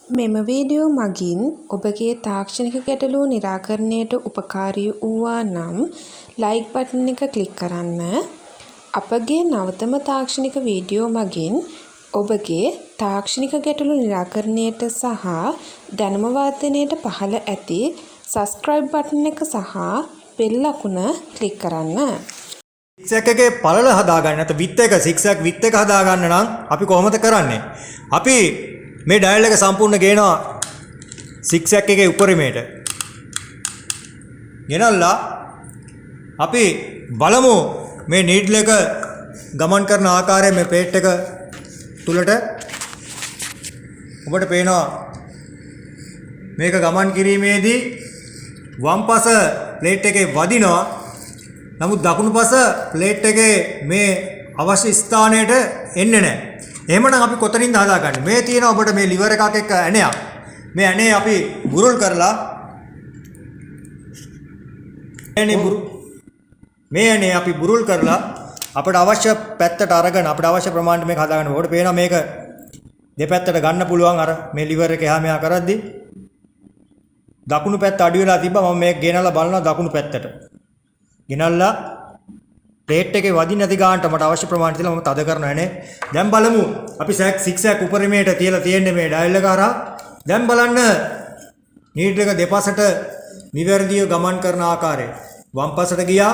මෙම වීඩියෝ මගින් ඔබගේ තාක්ෂණික ගැටලු නිරාකරණයට උපකාරී වූවා නම් ලයික් බටන් එක ක්ලික් කරන්න. අපගේ නවතම තාක්ෂණික වීඩියෝ මගින් ඔබගේ තාක්ෂණික ගැටලු නිරාකරණයට සහ දැනුම වර්ධනයට පහළ ඇති සබ්ස්ක්‍රයිබ් බටන් එක සහ බෙල් අකුණ ක්ලික් කරන්න. සික්සැක් එකේ පළල හදාගන්න නැත්නම් විත් එක සික්සැක් විත් එක හදාගන්න නම් අපි කොහොමද කරන්නේ? අපි මේ ඩයල් එක සම්පූර්ණ ගේනවා සික්සැක් එකේ උඩරිමේට. ගෙනල්ලා අපි බලමු මේ නීඩල් එක ගමන් කරන ආකාරය මේ ප්ලේට් එක තුලට ඔබට පේනවා මේක ගමන් කිරීමේදී වම් පස ප්ලේට් එකේ වදිනවා. නමුත් දකුණු පස ප්ලේට් එකේ මේ අවශ්‍ය ස්ථානයට එන්නේ නැහැ. එහෙමනම් අපි කොතනින්ද හදාගන්නේ? මේ තියෙන ඔබට මේ liver එකක් එක්ක ඇණයක්. මේ ඇණේ අපි බුරුල් කරලා මේ ඇණේ අපි බුරුල් කරලා අපිට අවශ්‍ය පැත්තට අරගෙන අපිට අවශ්‍ය ප්‍රමාණයට මේක හදාගන්න. ඔබට පේනවා මේක දෙපැත්තට ගන්න පුළුවන් අර මේ liver එක එහා මෙහා කරද්දී. දකුණු පැත්ත අඩු වෙලා තිබ්බා. මම මේක ගෙනල්ලා බලනවා දකුණු පැත්තට. ගෙනල්ලා ප්ලේට් එකේ වදින්න නැති ගානට මට අවශ්‍ය ප්‍රමාණය තියලා මම තද කරනවා නේ. දැන් බලමු අපි සික්සැක් උඩරිමේට තියලා තියෙන්නේ මේ ඩයල් එක හරහා. දැන් බලන්න නීඩල් එක දෙපසට නිවැරදිව ගමන් කරන ආකාරය. වම් පසට ගියා.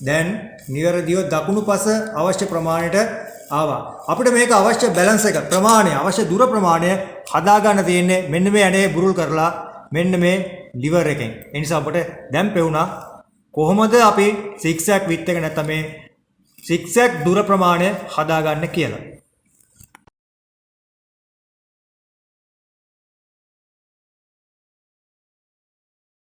දැන් නිවැරදිව දකුණු පස අවශ්‍ය ප්‍රමාණයට ආවා. අපිට මේක අවශ්‍ය බැලන්ස් එක ප්‍රමාණය අවශ්‍ය දුර ප්‍රමාණය හදා ගන්න තියෙන්නේ මෙන්න මේ ඇනේ බුරුල් කරලා මෙන්න මේ liver එකෙන්. ඒ නිසා අපිට දැන් පෙවුනා කොහොමද අපි සික්සැක් විත් එක නැත්නම් මේ සික්සැක් දුර ප්‍රමාණය හදාගන්න කියලා.